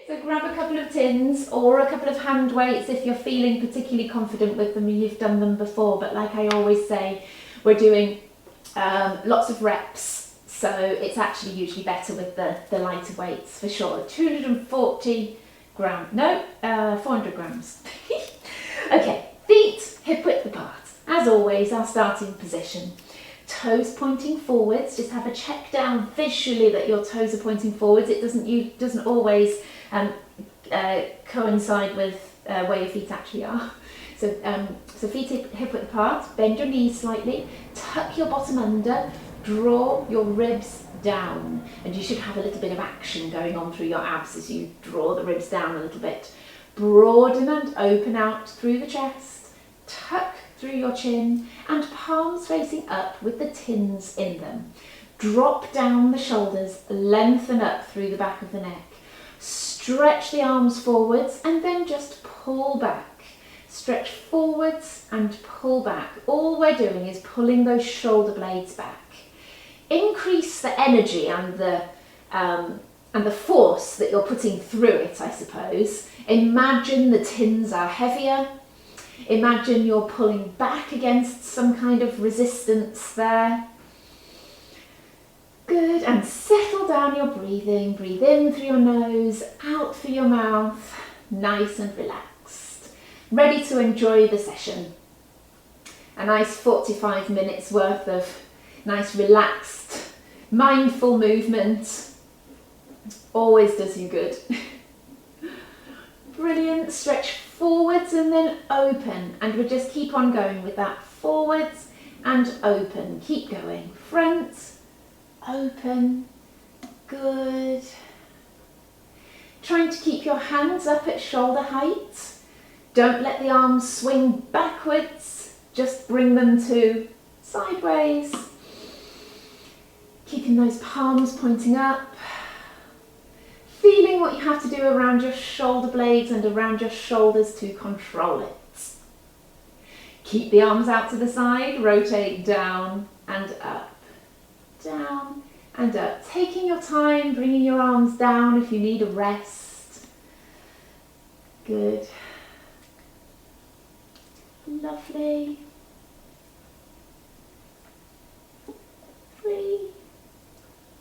So grab a couple of tins or a couple of hand weights if you're feeling particularly confident with them and you've done them before. But like I always say, we're doing lots of reps, so it's actually usually better with the lighter weights for sure. 240 grams, no, 400 grams. Okay, feet hip width apart. As always, our starting position. Toes pointing forwards, just have a check down visually that your toes are pointing forwards. It doesn't always coincide with where your feet actually are. So, so feet hip width apart, bend your knees slightly, tuck your bottom under, draw your ribs down, and you should have a little bit of action going on through your abs as you draw the ribs down a little bit. Broaden and open out through the chest, tuck through your chin, and palms facing up with the tins in them. Drop down the shoulders, lengthen up through the back of the neck. Stretch the arms forwards and then just pull back. Stretch forwards and pull back. All we're doing is pulling those shoulder blades back. Increase the energy and the force that you're putting through it, I suppose. Imagine the tins are heavier. Imagine you're pulling back against some kind of resistance there. Good, and settle down your breathing. Breathe in through your nose, out through your mouth, nice and relaxed. Ready to enjoy the session. A nice 45 minutes worth of nice relaxed, mindful movement. Always does you good. Brilliant, stretch forwards and then open, and we'll just keep on going with that. Forwards and open, keep going. Front, open, good. Trying to keep your hands up at shoulder height. Don't let the arms swing backwards, just bring them to sideways. Keeping those palms pointing up. Feeling what you have to do around your shoulder blades and around your shoulders to control it. Keep the arms out to the side, rotate down and up, down and up. Taking your time, bringing your arms down if you need a rest. Good. Lovely. 3,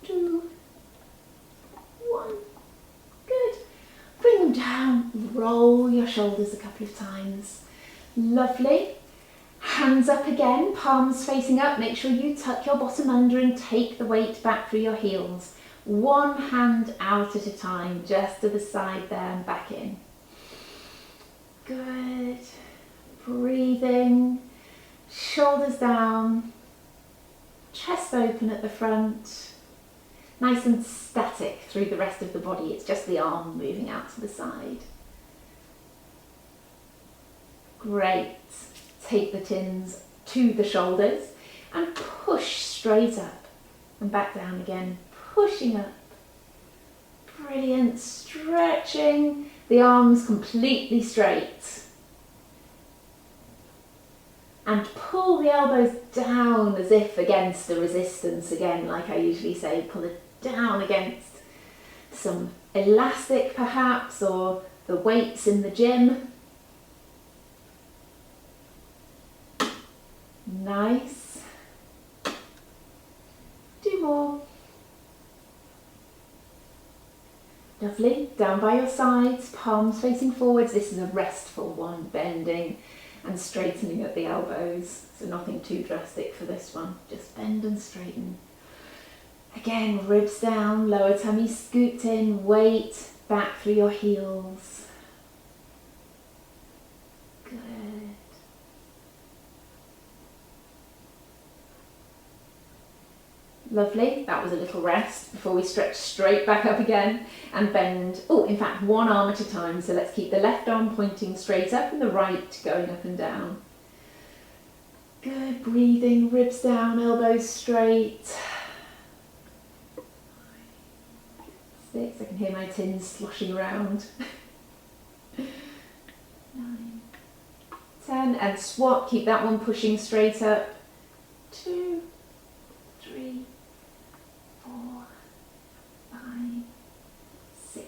2, 1. Good. Bring them down, roll your shoulders a couple of times. Lovely. Hands up again, palms facing up. Make sure you tuck your bottom under and take the weight back through your heels. One hand out at a time, just to the side there and back in. Good. Breathing, shoulders down, chest open at the front. Nice and static through the rest of the body. It's just the arm moving out to the side. Great. Take the tins to the shoulders and push straight up and back down again, pushing up. Brilliant. Stretching the arms completely straight. And pull the elbows down as if against the resistance again, like I usually say, pull it down against some elastic perhaps, or the weights in the gym. Nice. Do more. Lovely. Down by your sides, palms facing forwards. This is a restful one, bending and straightening at the elbows. So nothing too drastic for this one. Just bend and straighten. Again, ribs down, lower tummy scooped in, weight back through your heels. Good. Lovely. That was a little rest before we stretch straight back up again and bend. Oh, in fact, one arm at a time. So let's keep the left arm pointing straight up and the right going up and down. Good. Breathing, ribs down, elbows straight. 6. I can hear my tins sloshing around. 9, 10. And swap. Keep that one pushing straight up. 2, 3, 4, 5, 6,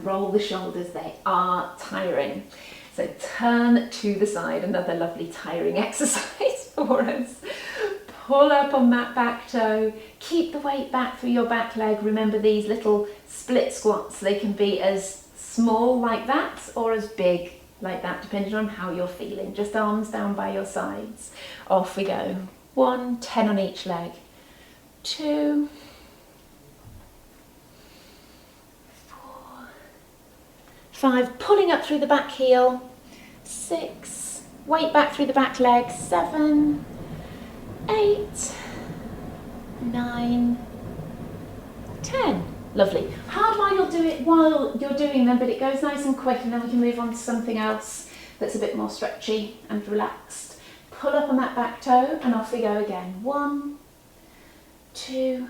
roll the shoulders, they are tiring. So turn to the side, another lovely tiring exercise for us. Pull up on that back toe, keep the weight back through your back leg. Remember these little split squats, they can be as small like that or as big like that, depending on how you're feeling. Just arms down by your sides. Off we go. 1, 10 on each leg. 2, 4, 5, pulling up through the back heel. 6, weight back through the back leg. 7, 8, 9, 10. Lovely. Hard while you're doing them, but it goes nice and quick, and then we can move on to something else that's a bit more stretchy and relaxed. Pull up on that back toe and off we go again. 1, 2,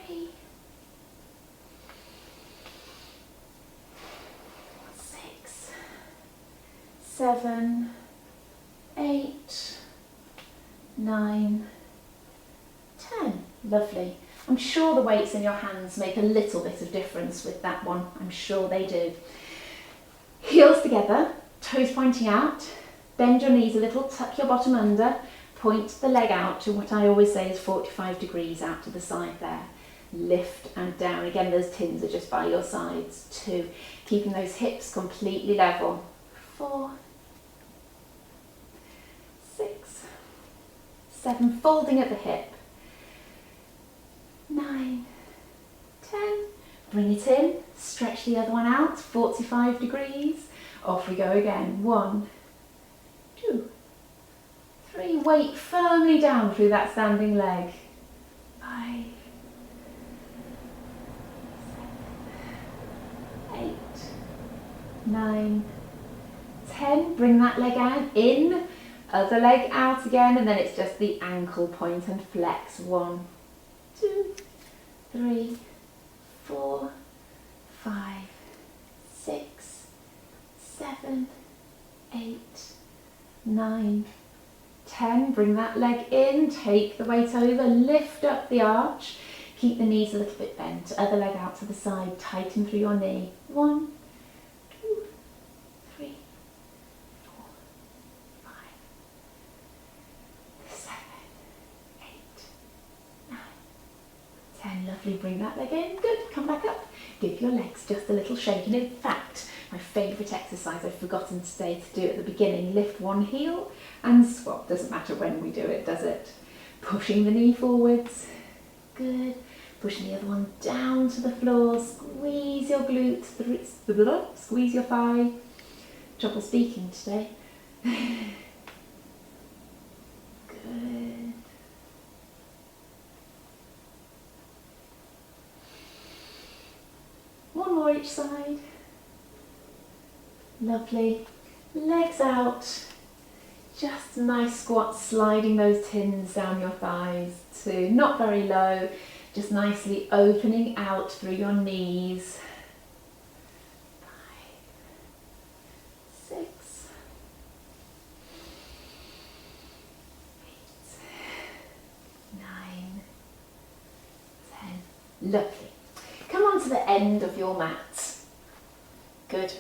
3, 6, 7, 8, 9, 10. Lovely. I'm sure the weights in your hands make a little bit of difference with that one. I'm sure they do. Heels together, toes pointing out. Bend your knees a little, tuck your bottom under. Point the leg out to what I always say is 45 degrees out to the side there. Lift and down. Again, those tins are just by your sides. 2. Keeping those hips completely level. 4, 6, 7. Folding at the hip. 9, 10. Bring it in. Stretch the other one out. 45 degrees. Off we go again. 1, 2, 3. Weight firmly down through that standing leg. 5, 7, 8, 9, 10. Bring that leg out in. Other leg out again, and then it's just the ankle point and flex. 1, 2, 3, 4, 5, 6, 7, 8, 9, 10. Bring that leg in, take the weight over, lift up the arch, keep the knees a little bit bent, other leg out to the side, tighten through your knee. 1, 2, 3, 4, 5, 7, 8, 9, 10. Lovely, bring that leg in, good, come back up. Give your legs just a little shake, and in fact, my favourite exercise I've forgotten today to do at the beginning, lift one heel and swap. Doesn't matter when we do it, does it? Pushing the knee forwards, good. Pushing the other one down to the floor, squeeze your glutes, squeeze your thigh. Trouble speaking today. Good. One more each side. Lovely. Legs out. Just a nice squat, sliding those tins down your thighs too. Not very low, just nicely opening out through your knees. 5, 6, 8, 9, 10. Lovely. Come on to the end of your mat. Good.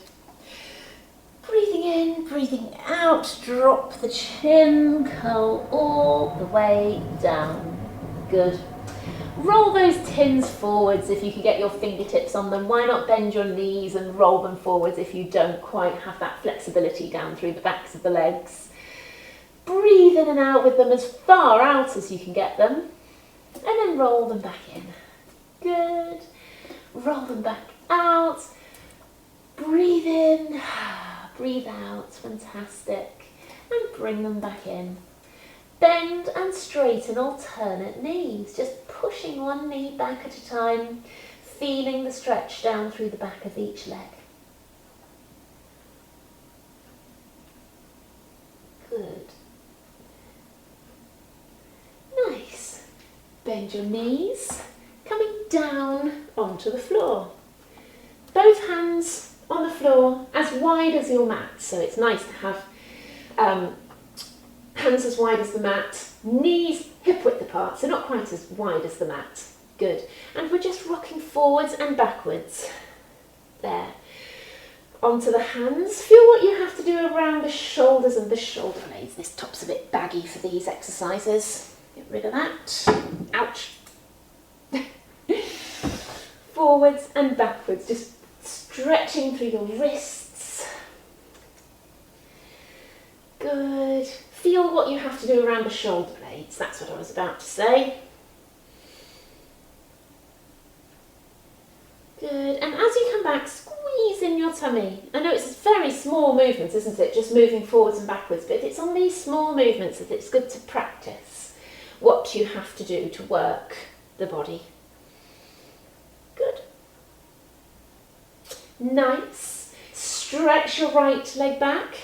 Breathing in, breathing out, drop the chin, curl all the way down. Good. Roll those tins forwards if you can get your fingertips on them. Why not bend your knees and roll them forwards if you don't quite have that flexibility down through the backs of the legs. Breathe in and out with them as far out as you can get them, and then roll them back in. Good. Roll them back out. Breathe in. Breathe out, fantastic, and bring them back in. Bend and straighten alternate knees, just pushing one knee back at a time, feeling the stretch down through the back of each leg. Good. Nice. Bend your knees, coming down onto the floor. Both hands on the floor as wide as your mat, so it's nice to have hands as wide as the mat, knees hip width apart, so not quite as wide as the mat. Good. And we're just rocking forwards and backwards. There. Onto the hands. Feel what you have to do around the shoulders and the shoulder blades. This top's a bit baggy for these exercises. Get rid of that. Ouch. Forwards and backwards, just stretching through your wrists. Good. Feel what you have to do around the shoulder blades. That's what I was about to say. Good. And as you come back, squeeze in your tummy. I know it's very small movements, isn't it? Just moving forwards and backwards. But it's on these small movements that it's good to practice what you have to do to work the body. Good. Nice. Stretch your right leg back.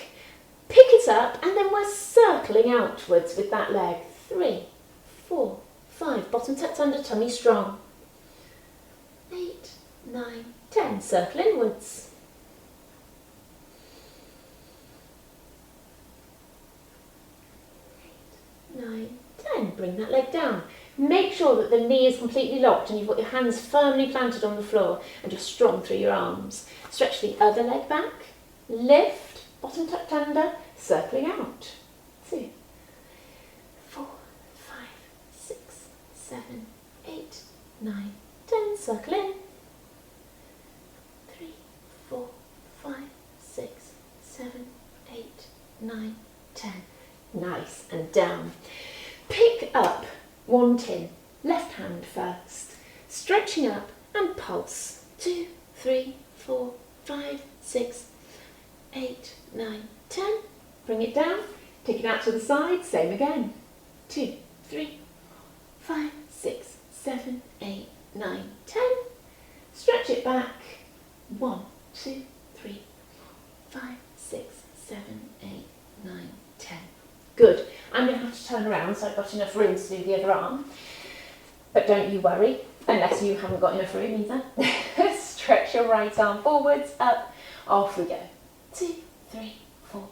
Pick it up, and then we're circling outwards with that leg. 3, 4, 5. Bottom tucked under, tummy strong. 8, 9, 10. Circle inwards. 8, 9, 10. Bring that leg down. Make sure that the knee is completely locked and you've got your hands firmly planted on the floor and you're strong through your arms. Stretch the other leg back. Lift, bottom tucked under, circling out. 2, 4, 5, 6, 7, 8, 9, 10. Circle in. 3, 4, 5, 6, 7, 8, 9, 10. Nice. And down. Pick up one tin, left hand first, stretching up and pulse. 2, 3, 4, 5, 6, 8, 9, 10. Bring it down, take it out to the side, same again. 2, 3, 5, 6, 7, 8, 9, 10. Stretch it back. 1, 2, 3, 4, 5, 6, 7, 8, 9, 10. Good. I'm going to have to turn around so I've got enough room to do the other arm. But don't you worry, unless you haven't got enough room either. Stretch your right arm forwards, up, off we go. 2, 3, 4,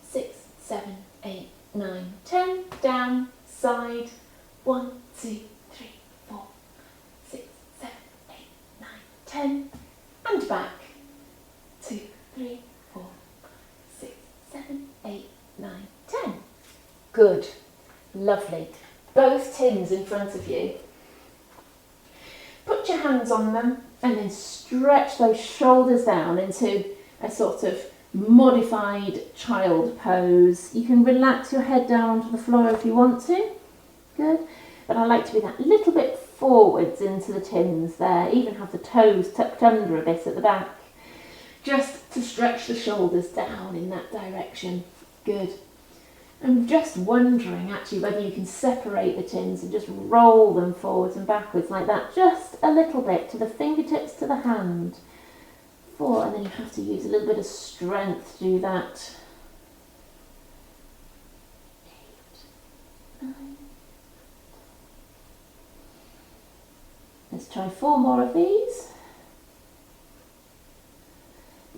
6, 7, 8, 9, 10. Down, side. 1, 2, 3, 4, 6, 7, 8, 9, 10. And back. 2, 3, 4, 6, 7, 8, 9, 10. Good. Lovely. Both tins in front of you. Put your hands on them and then stretch those shoulders down into a sort of modified child pose. You can relax your head down onto the floor if you want to. Good. But I like to be that little bit forwards into the tins there. Even have the toes tucked under a bit at the back. Just to stretch the shoulders down in that direction. Good. I'm just wondering actually whether you can separate the tins and just roll them forwards and backwards like that, just a little bit to the fingertips to the hand. 4, and then you have to use a little bit of strength to do that. 8, 9. Let's try 4 more of these.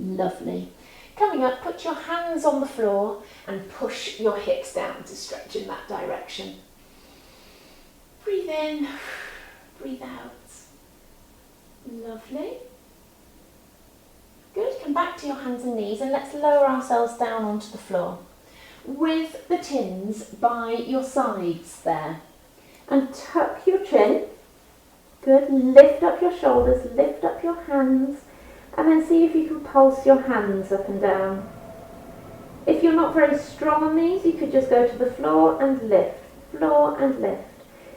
Lovely. Coming up, put your hands on the floor and push your hips down to stretch in that direction. Breathe in, breathe out. Lovely. Good, come back to your hands and knees and let's lower ourselves down onto the floor with the tins by your sides there. And tuck your chin. Good, lift up your shoulders, lift up your hands. And then see if you can pulse your hands up and down. If you're not very strong on these, you could just go to the floor and lift, floor and lift.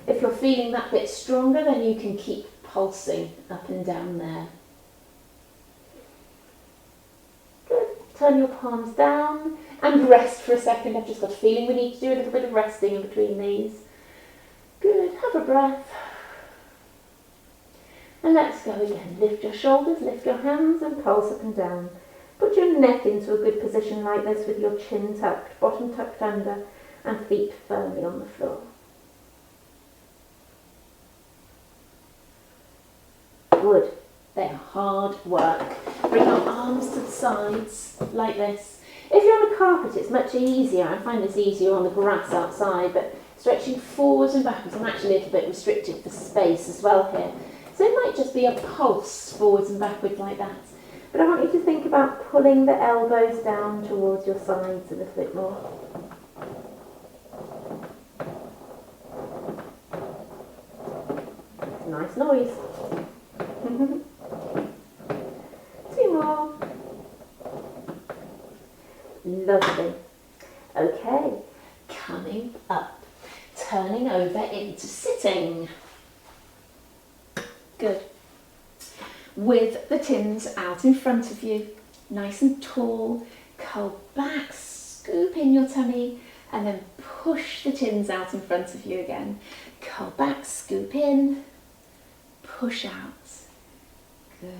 If you're feeling that bit stronger, then you can keep pulsing up and down there. Good. Turn your palms down and rest for a second. I've just got a feeling we need to do a little bit of resting in between these. Good. Have a breath. And let's go again. Lift your shoulders, lift your hands and pulse up and down. Put your neck into a good position like this with your chin tucked, bottom tucked under and feet firmly on the floor. Good. They are hard work. Bring your arms to the sides like this. If you're on a carpet it's much easier. I find this easier on the grass outside, but stretching forwards and backwards, I'm actually a little bit restricted for space as well here. So it might just be a pulse forwards and backwards like that. But I want you to think about pulling the elbows down towards your sides a little bit more. Nice noise. 2 more. Lovely. Okay, coming up, turning over into sitting. Good. With the tins out in front of you, nice and tall, curl back, scoop in your tummy, and then push the tins out in front of you again. Curl back, scoop in, push out. Good.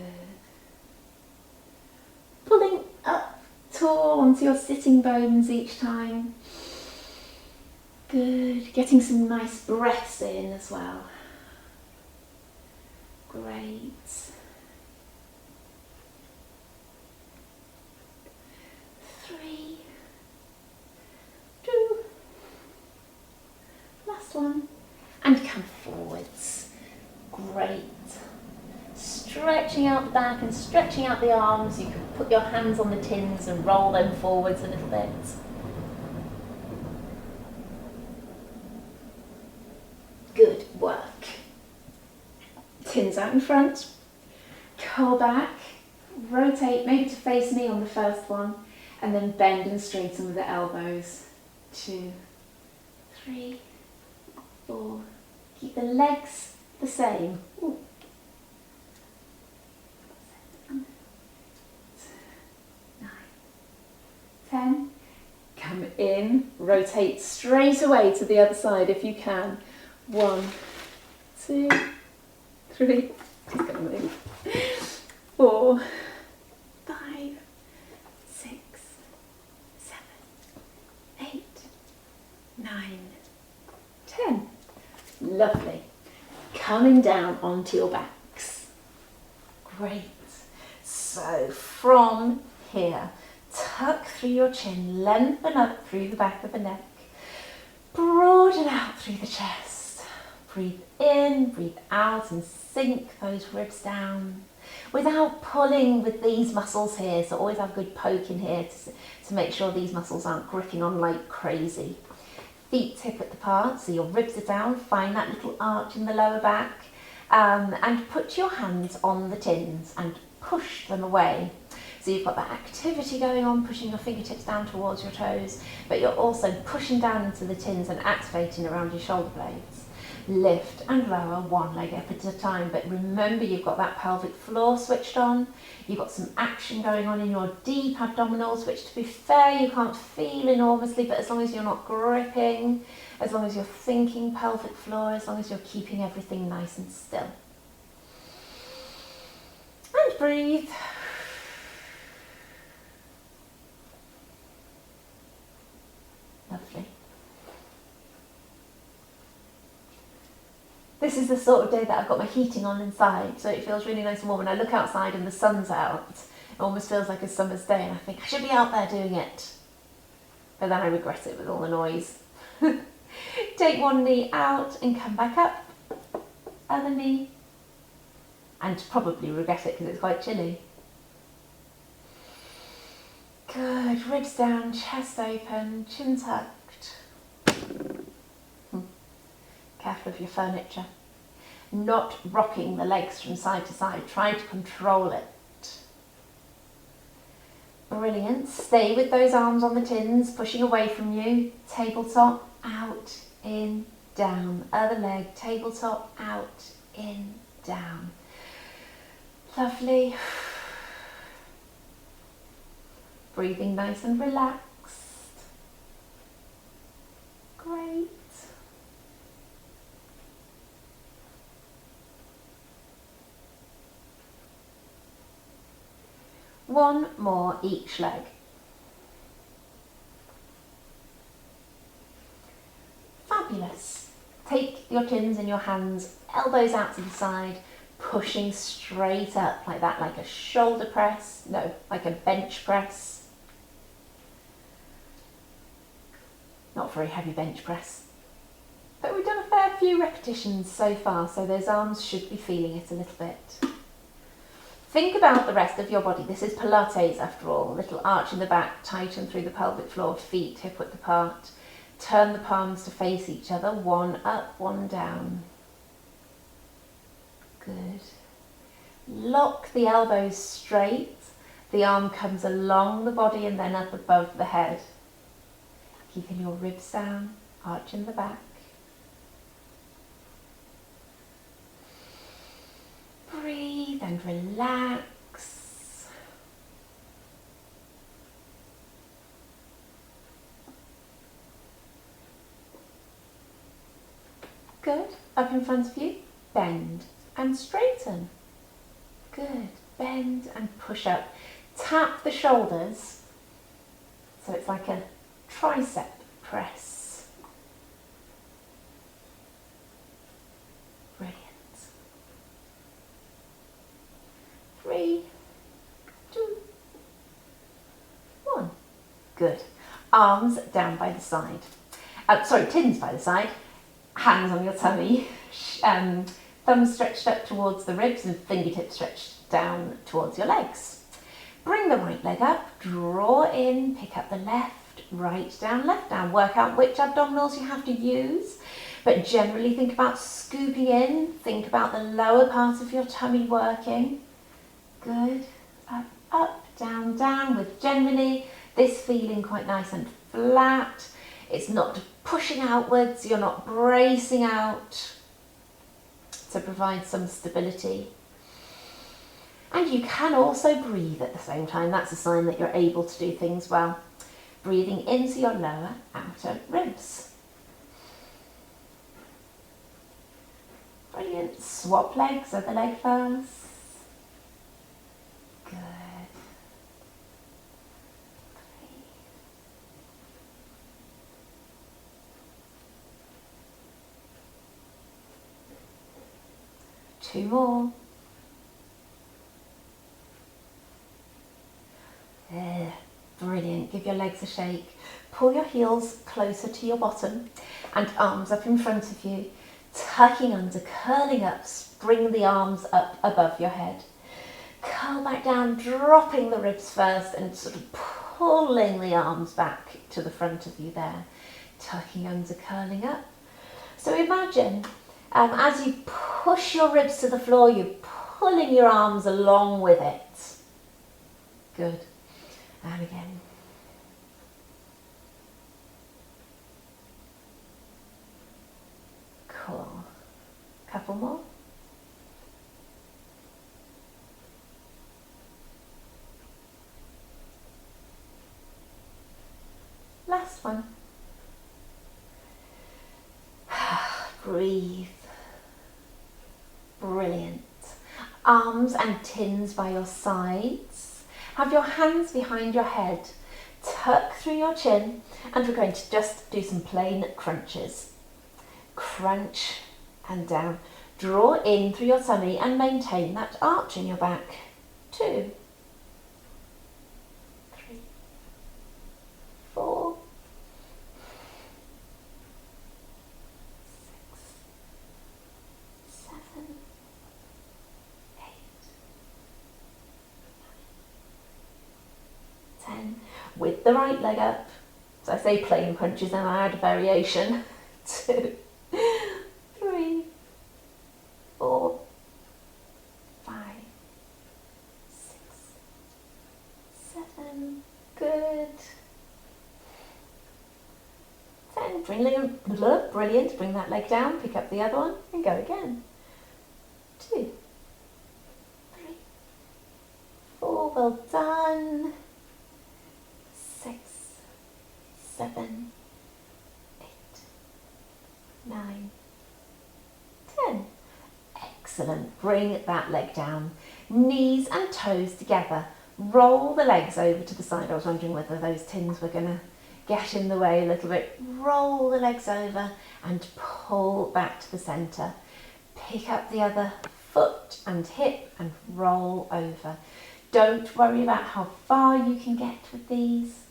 Pulling up tall onto your sitting bones each time. Good. Getting some nice breaths in as well. Great. 3, 2, last one, and come forwards. Great. Stretching out the back and stretching out the arms. You can put your hands on the tins and roll them forwards a little bit. Good work. Tins out in front, curl back, rotate maybe to face me on the first one, and then bend and straighten with the elbows. 2, 3, 4. Keep the legs the same. Ooh. 7, 8, 9, 10. Come in, rotate straight away to the other side if you can. 1, 2, 3, he's going to move. 4, 5, 6, 7, 8, 9, 10. Lovely. Coming down onto your backs. Great. So from here, tuck through your chin, lengthen up through the back of the neck, broaden out through the chest. Breathe in, breathe out, and sink those ribs down without pulling with these muscles here. So always have a good poke in here to make sure these muscles aren't gripping on like crazy. Feet hip width apart, so your ribs are down. Find that little arch in the lower back, and put your hands on the tins and push them away. So you've got that activity going on, pushing your fingertips down towards your toes, but you're also pushing down into the tins and activating around your shoulder blades. Lift and lower one leg up at a time, but remember you've got that pelvic floor switched on. You've got some action going on in your deep abdominals, which to be fair you can't feel enormously, but as long as you're not gripping, as long as you're thinking pelvic floor, as long as you're keeping everything nice and still. And breathe. Lovely. This is the sort of day that I've got my heating on inside, so it feels really nice and warm. When I look outside and the sun's out, it almost feels like a summer's day, and I think I should be out there doing it. But then I regret it with all the noise. Take one knee out and come back up. Other knee. And probably regret it because it's quite chilly. Good. Ribs down, chest open, chin tucked. Careful of your furniture. Not rocking the legs from side to side. Try to control it. Brilliant. Stay with those arms on the tins, pushing away from you. Tabletop, out, in, down. Other leg, tabletop, out, in, down. Lovely. Breathing nice and relaxed. Great. One more each leg. Fabulous. Take your tins in your hands, elbows out to the side, pushing straight up like that, like a shoulder press, no, like a bench press. Not very heavy bench press. But we've done a fair few repetitions so far, so those arms should be feeling it a little bit. Think about the rest of your body. This is Pilates after all. A little arch in the back, tighten through the pelvic floor, feet hip width apart. Turn the palms to face each other, one up, one down. Good. Lock the elbows straight. The arm comes along the body and then up above the head. Keeping your ribs down, arch in the back. Breathe and relax. Good. Up in front of you, bend and straighten. Good. Bend and push up. Tap the shoulders so it's like a tricep press. Brilliant. 3, 2, 1. Good. Arms down by the side. Tins by the side. Hands on your tummy. Thumbs stretched up towards the ribs and fingertips stretched down towards your legs. Bring the right leg up, draw in, pick up the left, right down, left down. Work out which abdominals you have to use, but generally think about scooping in, think about the lower part of your tummy working. Good. Up, up, down, down, with generally this feeling quite nice and flat. It's not pushing outwards, you're not bracing out, to provide some stability. And you can also breathe at the same time. That's a sign that you're able to do things well. Breathing into your lower outer ribs. Brilliant. Swap legs, other leg first. Good. 3. 2 more. There. Brilliant. Give your legs a shake. Pull your heels closer to your bottom and arms up in front of you, tucking under, curling up, bring the arms up above your head. Curl back down, dropping the ribs first and sort of pulling the arms back to the front of you there. Tucking under, curling up. So imagine as you push your ribs to the floor, you're pulling your arms along with it. Good. And again. Cool. Couple more. Last one. Breathe. Brilliant. Arms and tins by your sides. Have your hands behind your head. Tuck through your chin, and we're going to just do some plain crunches. Crunch and down. Draw in through your tummy and maintain that arch in your back. 2, 3, 4, 6, 7, 8, 9, 10. With the right leg up. So I say plain crunches and I add a variation. 2, 3, 4, 5, 6, 7. Good. 10. Brilliant. Bring that leg down, pick up the other one and go again. 2, 3, 4. Well done. 6, 7, 8, 9, 10. Excellent. Bring that leg down. Knees and toes together. Roll the legs over to the side. I was wondering whether those tins were going to get in the way a little bit. Roll the legs over and pull back to the centre. Pick up the other foot and hip and roll over. Don't worry about how far you can get with these.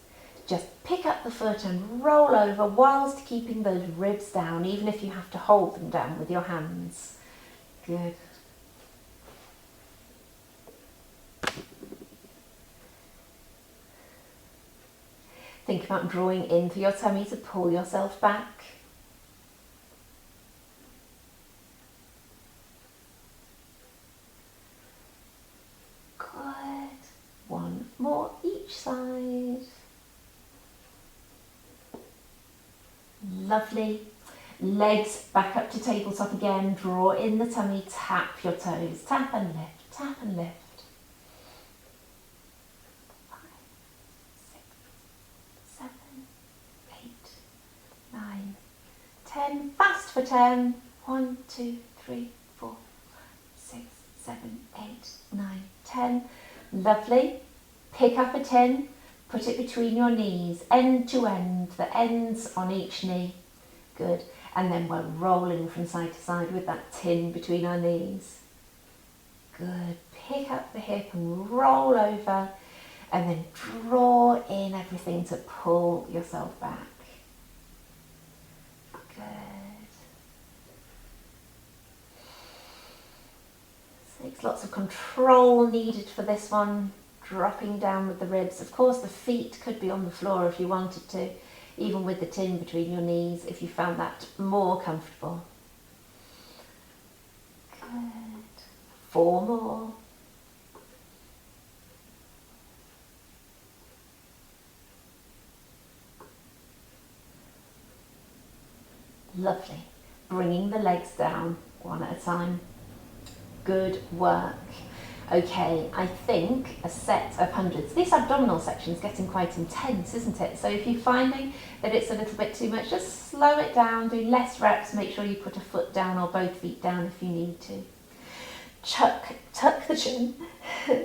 Just pick up the foot and roll over whilst keeping those ribs down, even if you have to hold them down with your hands. Good. Think about drawing into your tummy to pull yourself back. Good. One more each side. Lovely. Legs back up to tabletop again. Draw in the tummy, tap your toes. Tap and lift, tap and lift. 5, 6, 7, 8, 9, 10. Fast for 10. 1, 2, 3, 4, 6, 7, 8, 9, 10. Lovely. Pick up a tin, put it between your knees, end to end, the ends on each knee. Good. And then we're rolling from side to side with that tin between our knees. Good. Pick up the hip and roll over, and then draw in everything to pull yourself back. Good. Takes lots of control needed for this one. Dropping down with the ribs. Of course, the feet could be on the floor if you wanted to, even with the tin between your knees, if you found that more comfortable. Good. 4 more. Lovely. Bringing the legs down one at a time. Good work. Okay, I think a set of hundreds. This abdominal section is getting quite intense, isn't it? So if you're finding that it's a little bit too much, just slow it down, do less reps, make sure you put a foot down or both feet down if you need to. Tuck the chin,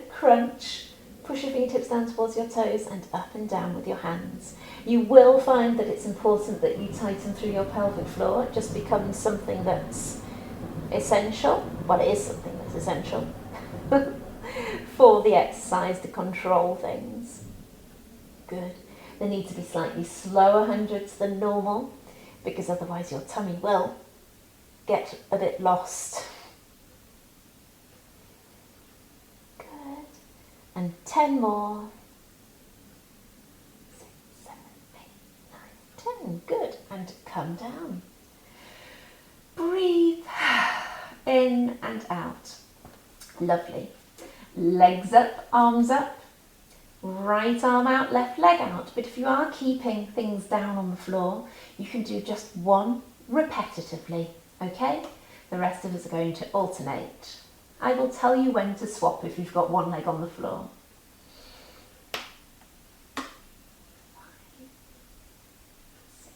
crunch, push your fingertips down towards your toes and up and down with your hands. You will find that it's important that you tighten through your pelvic floor. It just becomes something that's essential. Well, it is something that's essential. For the exercise to control things. Good. They need to be slightly slower hundreds than normal, because otherwise your tummy will get a bit lost. Good. And 10 more. 6, 7, 8, 9, 10. Good. And come down. Breathe in and out. Lovely. Legs up, arms up, right arm out, left leg out. But if you are keeping things down on the floor, you can do just one repetitively, okay? The rest of us are going to alternate. I will tell you when to swap if you've got one leg on the floor. 5, 6.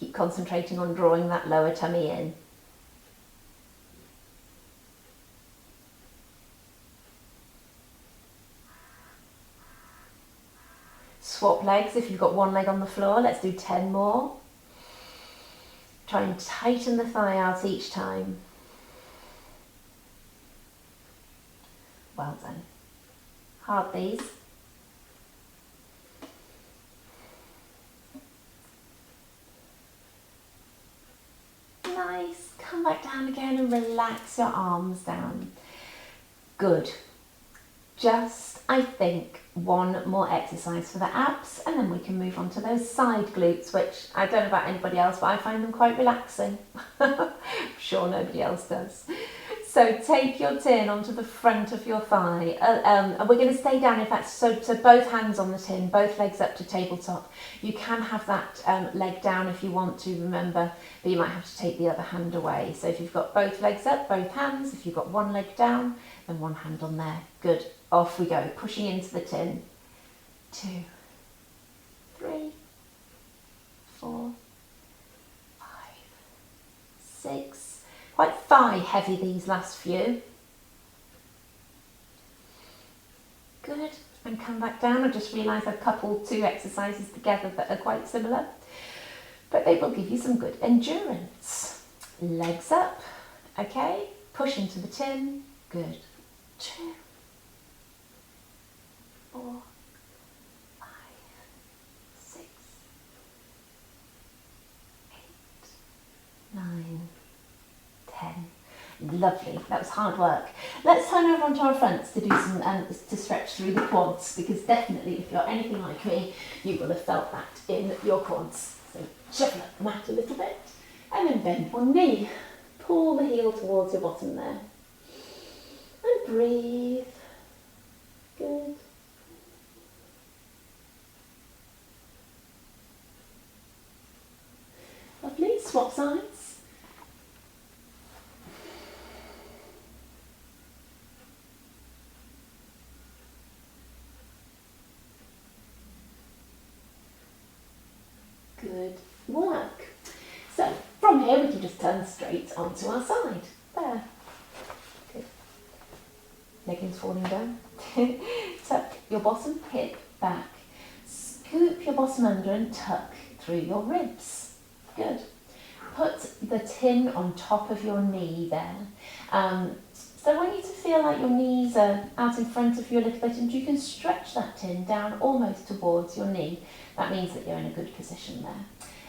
Keep concentrating on drawing that lower tummy in. Swap legs if you've got one leg on the floor. Let's do 10 more. Try and tighten the thigh out each time. Well done. Hard these. Nice. Come back down again and relax your arms down. Good. Just, I think, one more exercise for the abs, and then we can move on to those side glutes, which I don't know about anybody else, but I find them quite relaxing. I'm sure nobody else does. So take your tin onto the front of your thigh, and we're going to stay down, in fact, so both hands on the tin, both legs up to tabletop. You can have that leg down if you want to, remember, but you might have to take the other hand away. So if you've got both legs up, both hands, if you've got one leg down, then one hand on there. Good. Off we go, pushing into the tin. 2, 3, 4, 5, 6. Quite thigh heavy these last few. Good. And come back down. I just realised I've coupled 2 exercises together that are quite similar, but they will give you some good endurance. Legs up. Okay. Push into the tin. Good. 2, 4, 5, 6, 8, 9, 10. Lovely, that was hard work. Let's turn over onto our fronts to do some, to stretch through the quads, because definitely if you're anything like me, you will have felt that in your quads. So shuffle up the mat a little bit, and then bend one knee. Pull the heel towards your bottom there. And breathe. Good. Lovely, swap sides. Good work. So from here we can just turn straight onto our side. There. Good. Leggings falling down. Tuck your bottom hip back. Scoop your bottom under and tuck through your ribs. Good. Put the tin on top of your knee there. So I want you to feel like your knees are out in front of you a little bit, and you can stretch that tin down almost towards your knee. That means that you're in a good position there.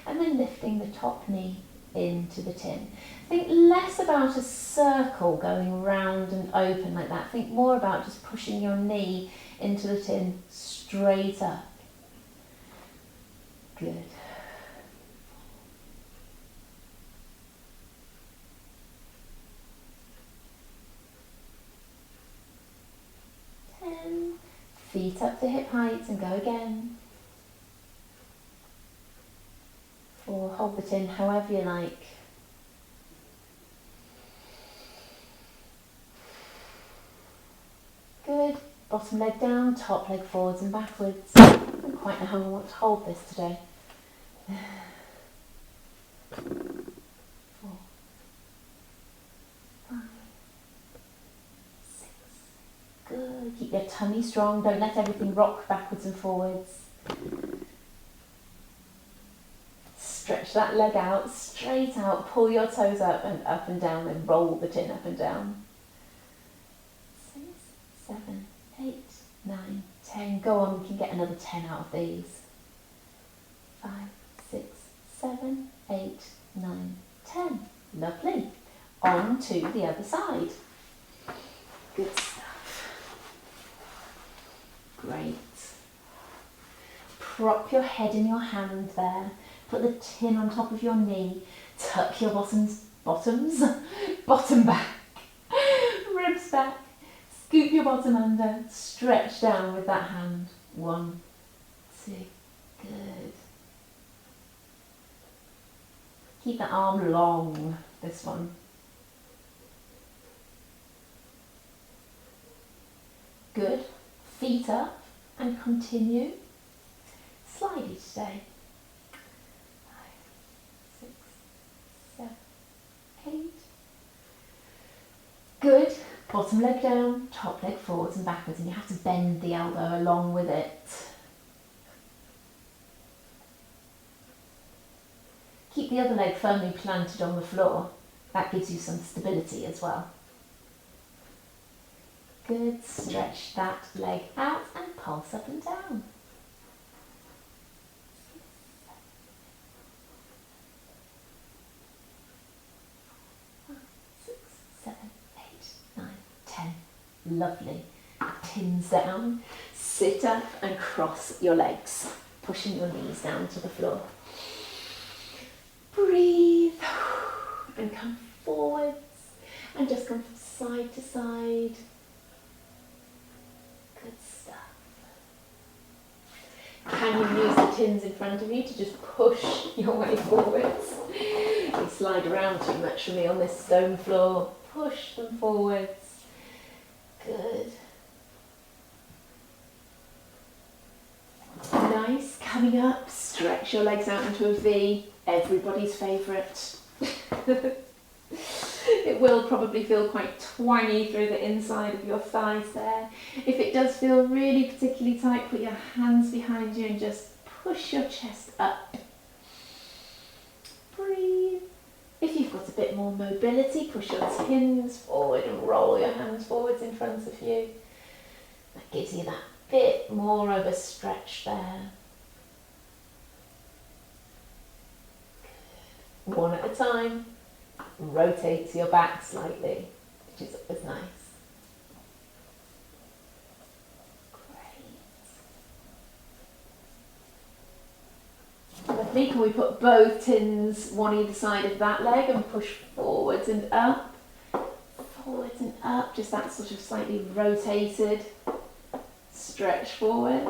And then lifting the top knee into the tin. Think less about a circle going round and open like that. Think more about just pushing your knee into the tin straight up. Good. Feet up to hip height and go again. Or hold the tin however you like. Good. Bottom leg down, top leg forwards and backwards. I don't quite know how I want to hold this today. 4, 5, 6. Good. Keep your tummy strong. Don't let everything rock backwards and forwards. Stretch that leg out, straight out. Pull your toes up and down, and roll the tin up and down. 6, 7, 8, 9, 10. Go on, we can get another 10 out of these. 5, 6, 7, 8, 9, 10. Lovely. On to the other side. Good stuff. Great. Prop your head in your hand there. Put the tin on top of your knee. Tuck your bottom back. Ribs back. Scoop your bottom under. Stretch down with that hand. 1, 2. Good. Keep that arm long, this one. Good. Feet up and continue. Slidey today. 5, 6, 7, 8. Good. Bottom leg down, top leg forwards and backwards, and you have to bend the elbow along with it. Keep the other leg firmly planted on the floor. That gives you some stability as well. Good. Stretch that leg out and pulse up and down. 5, 6, 7, 8, 9, 10. Lovely. Tins down. Sit up and cross your legs, pushing your knees down to the floor. Breathe and come forwards and just come from side to side. Good stuff. Can you use the tins in front of you to just push your way forwards? You slide around too much for me on this stone floor. Push them forwards. Good. Nice. Coming up, stretch your legs out into a V. Everybody's favourite. It will probably feel quite twangy through the inside of your thighs there. If it does feel really particularly tight, put your hands behind you and just push your chest up. Breathe. If you've got a bit more mobility, push your tins forward and roll your hands forwards in front of you. That gives you that bit more of a stretch there. Good. One at a time. Rotate your back slightly. which is always nice. Great. Lovely. Can we put both tins one either side of that leg and push forwards and up? Forwards and up, just that sort of slightly rotated stretch forward.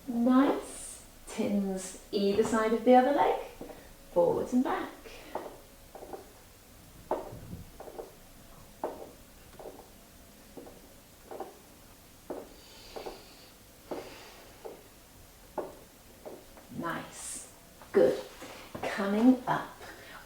Nice. Tins either side of the other leg, forwards and back. Nice. Good. Coming up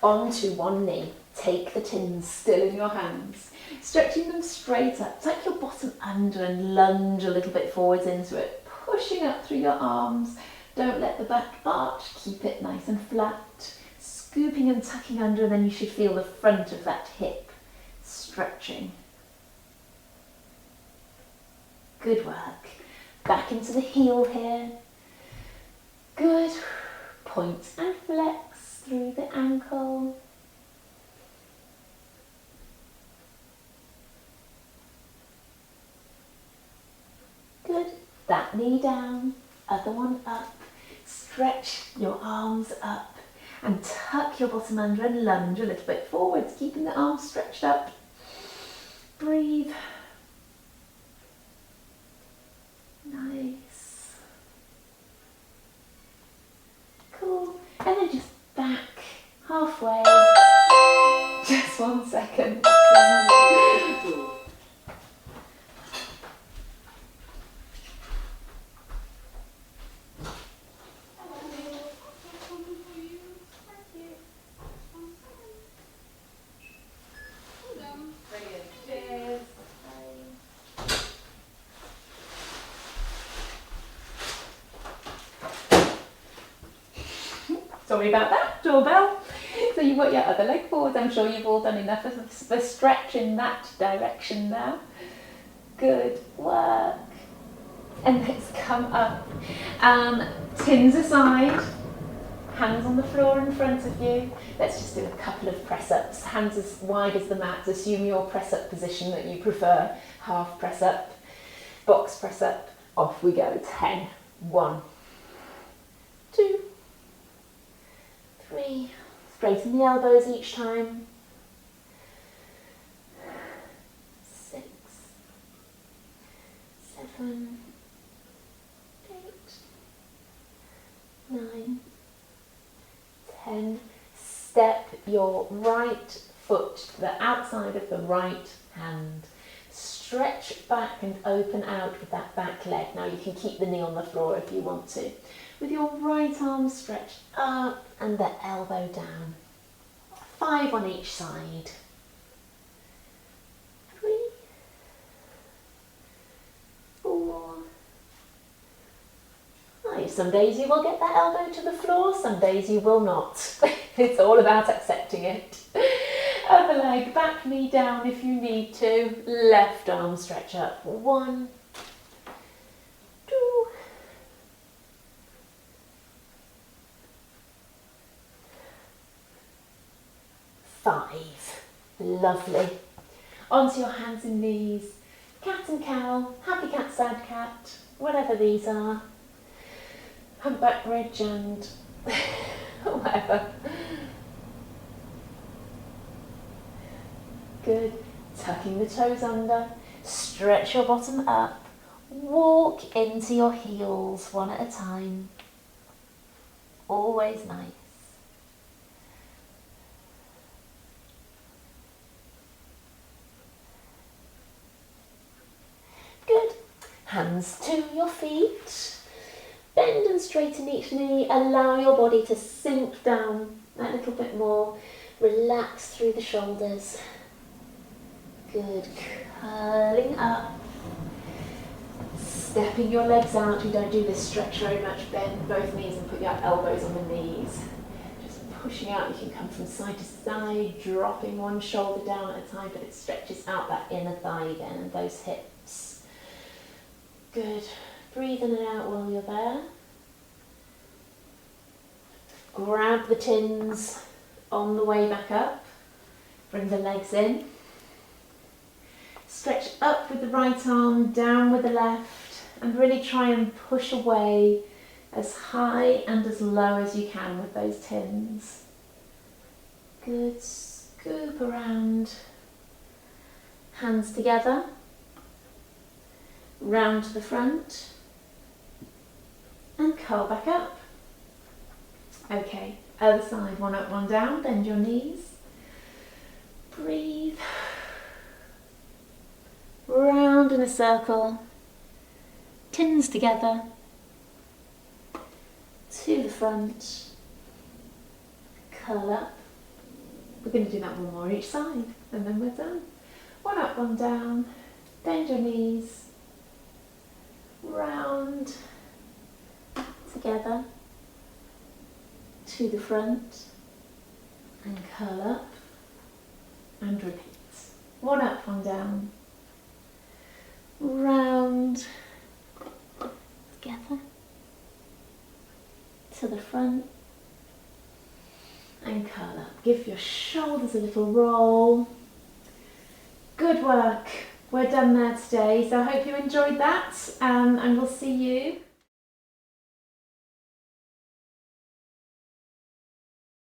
onto one knee. Take the tins still in your hands, stretching them straight up. Tuck your bottom under and lunge a little bit forwards into it, pushing up through your arms. Don't let the back arch, keep it nice and flat. Scooping and tucking under, and then you should feel the front of that hip stretching. Good work. Back into the heel here. Good. Point and flex through the ankle. Good. That knee down, other one up. Stretch your arms up and tuck your bottom under and lunge a little bit forwards, keeping the arms stretched up. Breathe. Nice. Cool. And then just back halfway. Just 1 second. Sorry about that, doorbell. So you've got your other leg forward. I'm sure you've all done enough of the stretch in that direction now. Good work. And let's come up. Tins aside, hands on the floor in front of you. Let's just do a couple of press-ups. Hands as wide as the mat. Assume your press-up position that you prefer. Half press-up, box press-up. Off we go. 10. 1, 2, 3. Straighten the elbows each time. 6, 7, 8, 9, 10. Step your right foot to the outside of the right hand. Stretch back and open out with that back leg. Now you can keep the knee on the floor if you want to. With your right arm stretched up and the elbow down. 5 on each side. 3, 4, 5. Some days you will get that elbow to the floor, some days you will not. It's all about accepting it. Other leg, back knee down if you need to. Left arm stretch up. 1, 2, 5. Lovely. Onto your hands and knees. Cat and cow, happy cat, sad cat, whatever these are. Humpback bridge and whatever. Good. Tucking the toes under. Stretch your bottom up. Walk into your heels one at a time. Always nice. Good. Hands to your feet. Bend and straighten each knee. Allow your body to sink down a little bit more. Relax through the shoulders. Good. Curling up. Stepping your legs out. We don't do this stretch very much. Bend both knees and put your elbows on the knees. Just pushing out. You can come from side to side, dropping one shoulder down at a time, but it stretches out that inner thigh again and those hips. Good. Breathe in and out while you're there. Grab the tins On the way back up, bring the legs in. Stretch up with the right arm, down with the left, and really try and push away as high and as low as you can with those tins. Good, scoop around, hands together, round to the front, and curl back up. Okay, other side, one up, one down, bend your knees, breathe, round in a circle, tins together, to the front, curl up. We're going to do that one more each side and then we're done. One up, one down, bend your knees, round, together, to the front, and curl up, and repeat. One up, one down, round, together, to the front, and curl up. Give your shoulders a little roll. Good work. We're done there today, so I hope you enjoyed that, and we'll see you